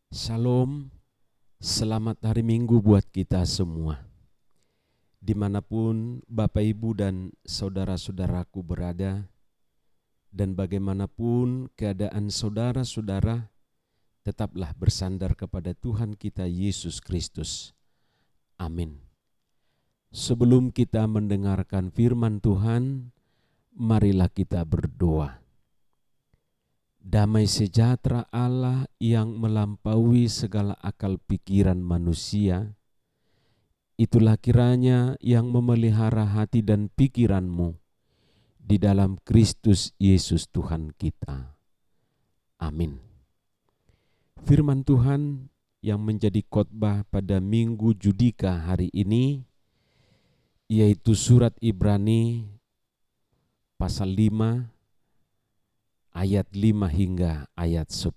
Shalom, selamat hari Minggu buat kita semua. Dimanapun Bapak Ibu dan saudara-saudaraku berada, dan bagaimanapun keadaan saudara-saudara, tetaplah bersandar kepada Tuhan kita Yesus Kristus. Amin. Sebelum kita mendengarkan firman Tuhan, marilah kita berdoa. Damai sejahtera Allah yang melampaui segala akal pikiran manusia, itulah kiranya yang memelihara hati dan pikiranmu di dalam Kristus Yesus Tuhan kita. Amin. Firman Tuhan yang menjadi khotbah pada Minggu Judika hari ini, yaitu surat Ibrani pasal 5, ayat 5 hingga ayat 10.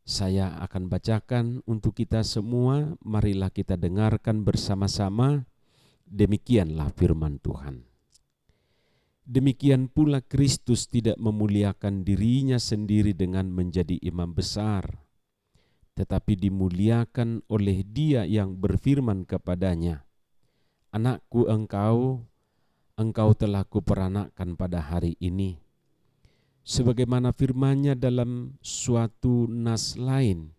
Saya akan bacakan untuk kita semua, marilah kita dengarkan bersama-sama. Demikianlah firman Tuhan. Demikian pula Kristus tidak memuliakan dirinya sendiri dengan menjadi imam besar, tetapi dimuliakan oleh Dia yang berfirman kepadanya, "Anakku engkau telah kuperanakkan pada hari ini." Sebagaimana firman-Nya dalam suatu nas lain,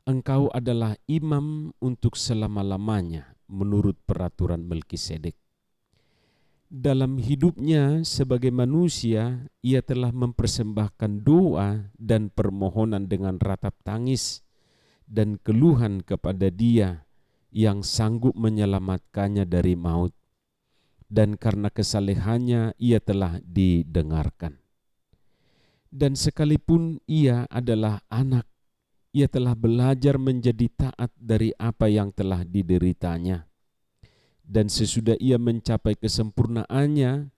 "Engkau adalah imam untuk selama-lamanya menurut peraturan Melkisedek." Dalam hidupnya sebagai manusia, ia telah mempersembahkan doa dan permohonan dengan ratap tangis dan keluhan kepada Dia yang sanggup menyelamatkannya dari maut, dan karena kesalehannya ia telah didengarkan. Dan sekalipun ia adalah anak, ia telah belajar menjadi taat dari apa yang telah dideritanya. Dan sesudah ia mencapai kesempurnaannya,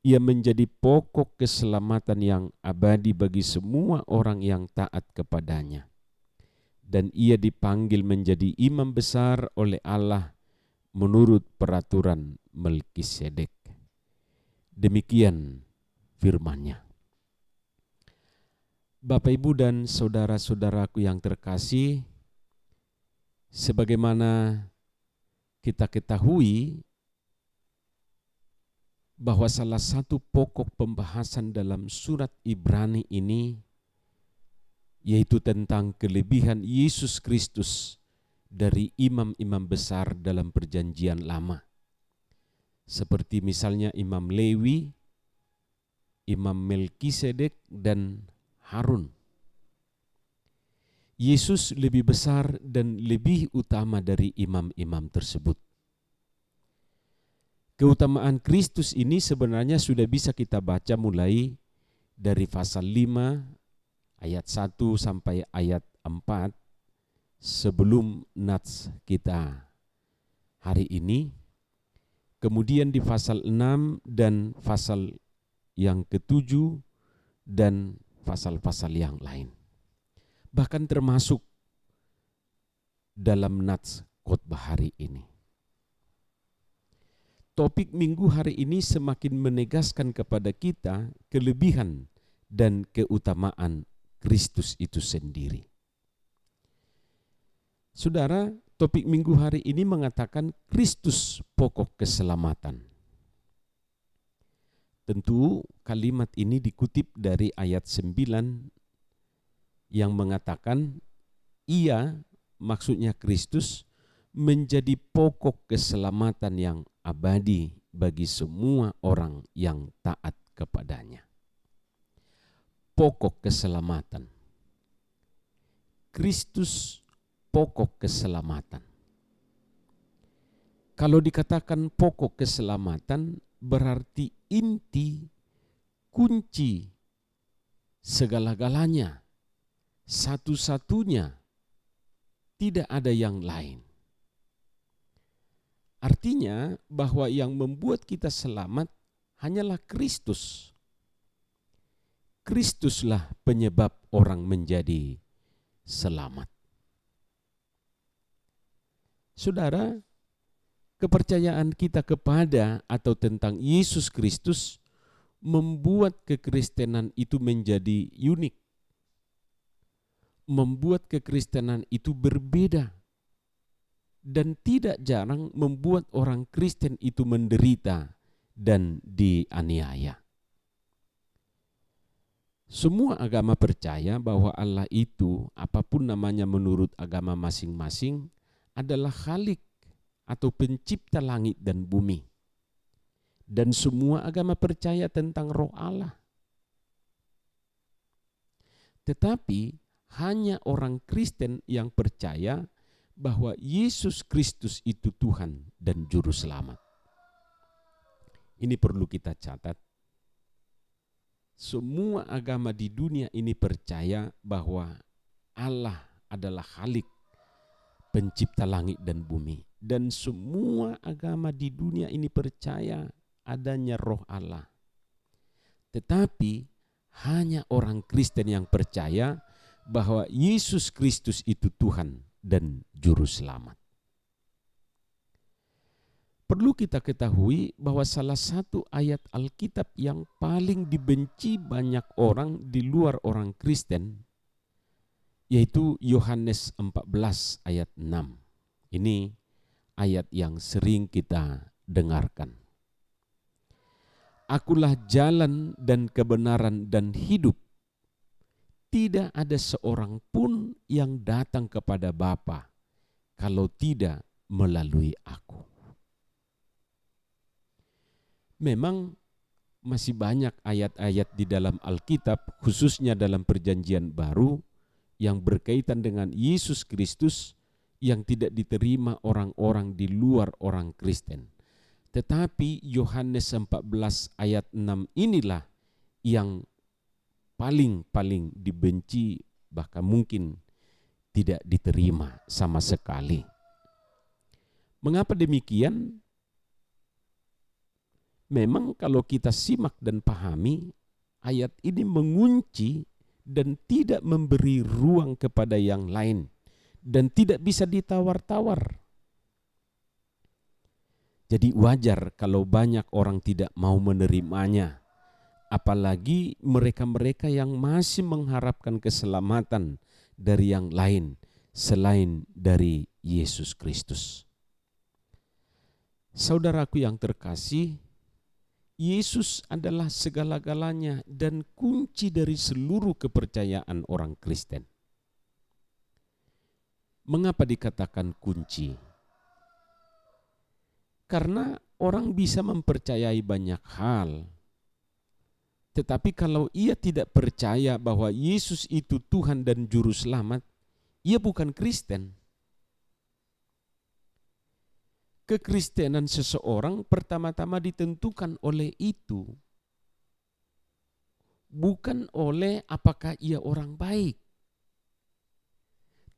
ia menjadi pokok keselamatan yang abadi bagi semua orang yang taat kepadanya. Dan ia dipanggil menjadi imam besar oleh Allah menurut peraturan Melkisedek. Demikian firman-Nya. Bapak, Ibu, dan saudara-saudaraku yang terkasih, sebagaimana kita ketahui bahwa salah satu pokok pembahasan dalam surat Ibrani ini yaitu tentang kelebihan Yesus Kristus dari imam-imam besar dalam Perjanjian Lama. Seperti misalnya Imam Lewi, Imam Melkisedek, dan Harun. Yesus lebih besar dan lebih utama dari imam-imam tersebut. Keutamaan Kristus ini sebenarnya sudah bisa kita baca mulai dari pasal 5 ayat 1 sampai ayat 4 sebelum nats kita hari ini. Kemudian di pasal 6 dan pasal yang ke-7 dan pasal-pasal yang lain. Bahkan termasuk dalam nats khotbah hari ini. Topik minggu hari ini semakin menegaskan kepada kita kelebihan dan keutamaan Kristus itu sendiri. Saudara, topik minggu hari ini mengatakan Kristus pokok keselamatan. Tentu kalimat ini dikutip dari ayat 9 yang mengatakan Ia, maksudnya Kristus, menjadi pokok keselamatan yang abadi bagi semua orang yang taat kepadanya. Pokok keselamatan. Kristus pokok keselamatan. Kalau dikatakan pokok keselamatan, berarti inti, kunci segala-galanya, satu-satunya, tidak ada yang lain. Artinya bahwa yang membuat kita selamat hanyalah Kristus. Kristuslah penyebab orang menjadi selamat. Saudara, kepercayaan kita kepada atau tentang Yesus Kristus membuat kekristenan itu menjadi unik. membuat kekristenan itu berbeda dan tidak jarang membuat orang Kristen itu menderita dan dianiaya. Semua agama percaya bahwa Allah itu, apapun namanya menurut agama masing-masing, adalah Khalik atau pencipta langit dan bumi. Dan semua agama percaya tentang Roh Allah. Tetapi hanya orang Kristen yang percaya bahwa Yesus Kristus itu Tuhan dan Juru Selamat. Ini perlu kita catat. Semua agama di dunia ini percaya bahwa Allah adalah Khalik, pencipta langit dan bumi. Dan semua agama di dunia ini percaya adanya Roh Allah. Tetapi hanya orang Kristen yang percaya bahwa Yesus Kristus itu Tuhan dan Juru Selamat. Perlu kita ketahui bahwa salah satu ayat Alkitab yang paling dibenci banyak orang di luar orang Kristen, yaitu Yohanes 14 ayat 6. Ini ayat yang sering kita dengarkan. Akulah jalan dan kebenaran dan hidup. Tidak ada seorang pun yang datang kepada Bapa kalau tidak melalui aku. Memang masih banyak ayat-ayat di dalam Alkitab, khususnya dalam Perjanjian Baru, yang berkaitan dengan Yesus Kristus yang tidak diterima orang-orang di luar orang Kristen. Tetapi Yohanes 14 ayat 6 inilah yang paling dibenci, bahkan mungkin tidak diterima sama sekali. Mengapa demikian? Memang kalau kita simak dan pahami, ayat ini mengunci dan tidak memberi ruang kepada yang lain dan tidak bisa ditawar-tawar. Jadi wajar kalau banyak orang tidak mau menerimanya, apalagi mereka-mereka yang masih mengharapkan keselamatan dari yang lain selain dari Yesus Kristus. Saudaraku yang terkasih, Yesus adalah segala-galanya dan kunci dari seluruh kepercayaan orang Kristen. Mengapa dikatakan kunci? Karena orang bisa mempercayai banyak hal, tetapi kalau ia tidak percaya bahwa Yesus itu Tuhan dan Juru Selamat, ia bukan Kristen. Kekristenan seseorang pertama-tama ditentukan oleh itu, bukan oleh apakah ia orang baik.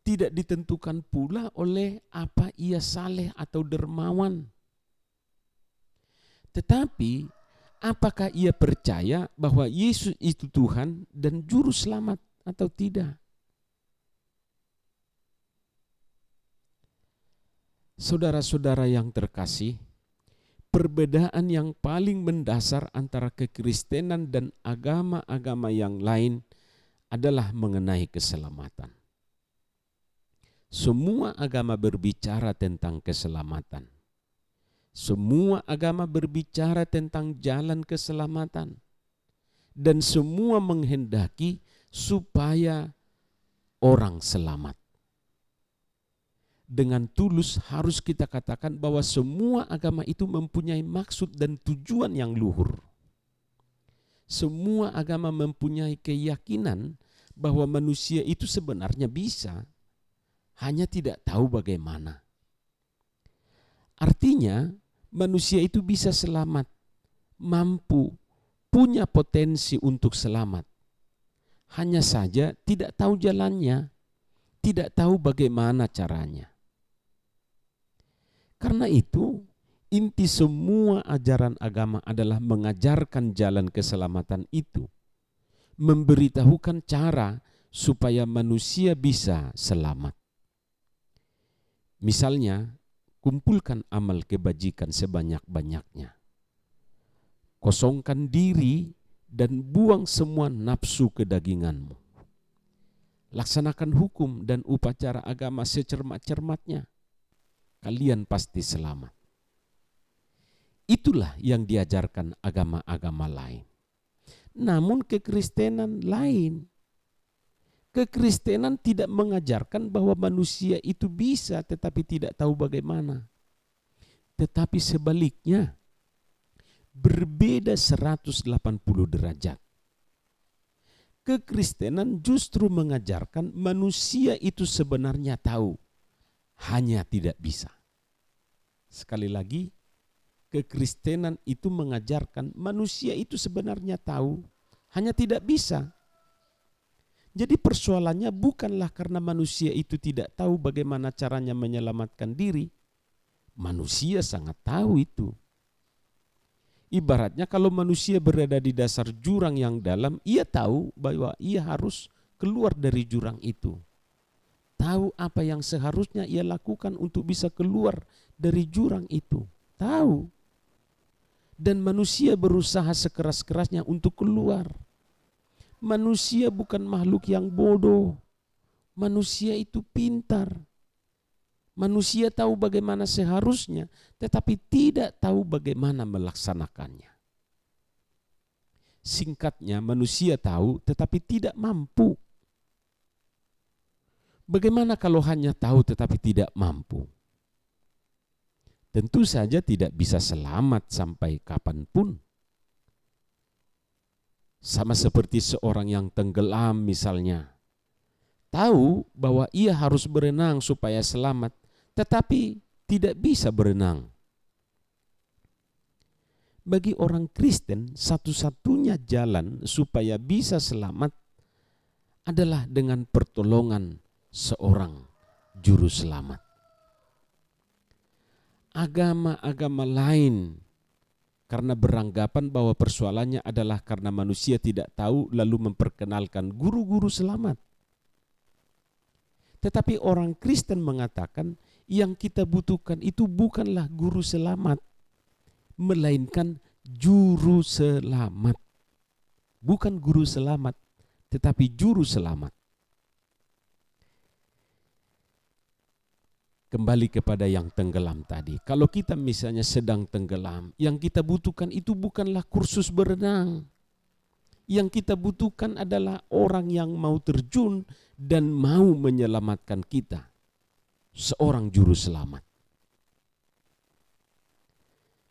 Tidak ditentukan pula oleh apa ia saleh atau dermawan. Tetapi apakah ia percaya bahwa Yesus itu Tuhan dan Juru Selamat atau tidak? Saudara-saudara yang terkasih, perbedaan yang paling mendasar antara kekristenan dan agama-agama yang lain adalah mengenai keselamatan. Semua agama berbicara tentang keselamatan. Semua agama berbicara tentang jalan keselamatan. Dan semua menghendaki supaya orang selamat. Dengan tulus harus kita katakan bahwa semua agama itu mempunyai maksud dan tujuan yang luhur. Semua agama mempunyai keyakinan bahwa manusia itu sebenarnya bisa, hanya tidak tahu bagaimana. Artinya manusia itu bisa selamat, mampu, punya potensi untuk selamat. Hanya saja tidak tahu jalannya, tidak tahu bagaimana caranya. Karena itu, inti semua ajaran agama adalah mengajarkan jalan keselamatan itu, memberitahukan cara supaya manusia bisa selamat. Misalnya, kumpulkan amal kebajikan sebanyak-banyaknya. Kosongkan diri dan buang semua nafsu kedaginganmu. laksanakan hukum dan upacara agama secermat-cermatnya, kalian pasti selamat. Itulah yang diajarkan agama-agama lain. Namun kekristenan lain. Kekristenan tidak mengajarkan bahwa manusia itu bisa tetapi tidak tahu bagaimana. Tetapi sebaliknya, berbeda 180 derajat. Kekristenan justru mengajarkan manusia itu sebenarnya tahu, hanya tidak bisa. Sekali lagi, kekristenan itu mengajarkan manusia itu sebenarnya tahu, hanya tidak bisa. Jadi persoalannya bukanlah karena manusia itu tidak tahu bagaimana caranya menyelamatkan diri. Manusia sangat tahu itu. Ibaratnya kalau manusia berada di dasar jurang yang dalam, ia tahu bahwa ia harus keluar dari jurang itu. Tahu apa yang seharusnya ia lakukan untuk bisa keluar dari jurang itu. Tahu. Dan manusia berusaha sekeras-kerasnya untuk keluar. Manusia bukan makhluk yang bodoh. Manusia itu pintar. Manusia tahu bagaimana seharusnya, tetapi tidak tahu bagaimana melaksanakannya. Singkatnya, manusia tahu tetapi tidak mampu. Bagaimana kalau hanya tahu tetapi tidak mampu? Tentu saja tidak bisa selamat sampai kapanpun. Sama seperti seorang yang tenggelam misalnya. Tahu bahwa ia harus berenang supaya selamat, tetapi tidak bisa berenang. Bagi orang Kristen, satu-satunya jalan supaya bisa selamat adalah dengan pertolongan seorang juru selamat. Agama-agama lain karena beranggapan bahwa persoalannya adalah karena manusia tidak tahu lalu memperkenalkan guru-guru selamat. Tetapi orang Kristen mengatakan yang kita butuhkan itu bukanlah guru selamat, melainkan juru selamat. Bukan guru selamat, tetapi juru selamat. Kembali kepada yang tenggelam tadi. Kalau kita misalnya sedang tenggelam, yang kita butuhkan itu bukanlah kursus berenang. Yang kita butuhkan adalah orang yang mau terjun dan mau menyelamatkan kita. Seorang juru selamat.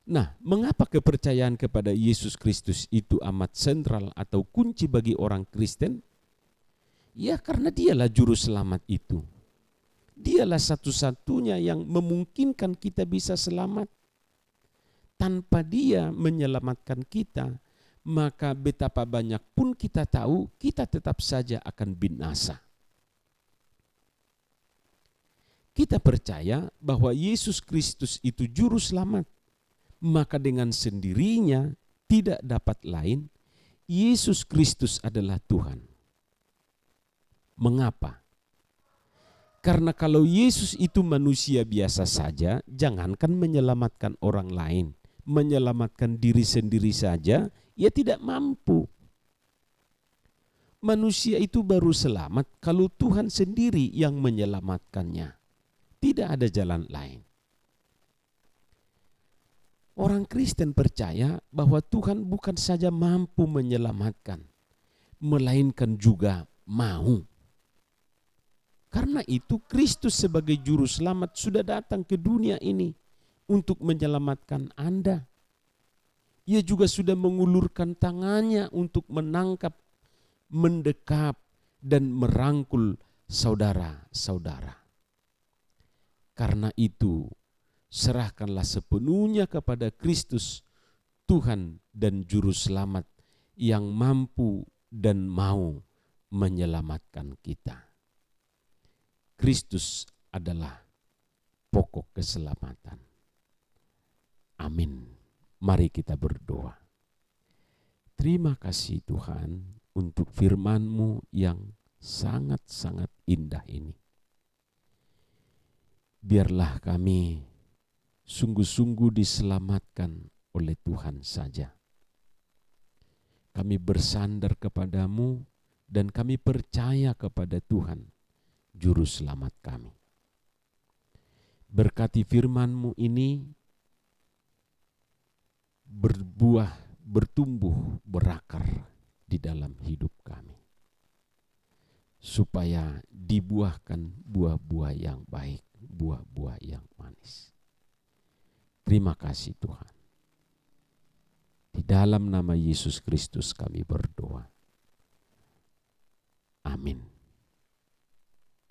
Nah, mengapa kepercayaan kepada Yesus Kristus itu amat sentral atau kunci bagi orang Kristen? Ya, karena dialah juru selamat itu. Dialah satu-satunya yang memungkinkan kita bisa selamat. Tanpa dia menyelamatkan kita, maka betapa banyak pun kita tahu, kita tetap saja akan binasa. Kita percaya bahwa Yesus Kristus itu juru selamat. Maka dengan sendirinya tidak dapat lain, Yesus Kristus adalah Tuhan. Mengapa? Karena kalau Yesus itu manusia biasa saja, jangankan menyelamatkan orang lain, menyelamatkan diri sendiri saja, ia tidak mampu. Manusia itu baru selamat kalau Tuhan sendiri yang menyelamatkannya. Tidak ada jalan lain. Orang Kristen percaya bahwa Tuhan bukan saja mampu menyelamatkan, melainkan juga mau. Karena itu Kristus sebagai juru selamat sudah datang ke dunia ini untuk menyelamatkan Anda. Ia juga sudah mengulurkan tangannya untuk menangkap, mendekap, dan merangkul saudara-saudara. Karena itu, serahkanlah sepenuhnya kepada Kristus, Tuhan dan Juru Selamat yang mampu dan mau menyelamatkan kita. Kristus adalah pokok keselamatan. Amin. Mari kita berdoa. Terima kasih Tuhan untuk firman-Mu yang sangat-sangat indah ini. Biarlah kami sungguh-sungguh diselamatkan oleh Tuhan saja. Kami bersandar kepadamu dan kami percaya kepada Tuhan, Juru Selamat kami. Berkati firman-Mu ini berbuah, bertumbuh, berakar di dalam hidup kami, supaya dibuahkan buah-buah yang baik, buah-buah yang manis. Terima kasih Tuhan. Di dalam nama Yesus Kristus kami berdoa. Amin.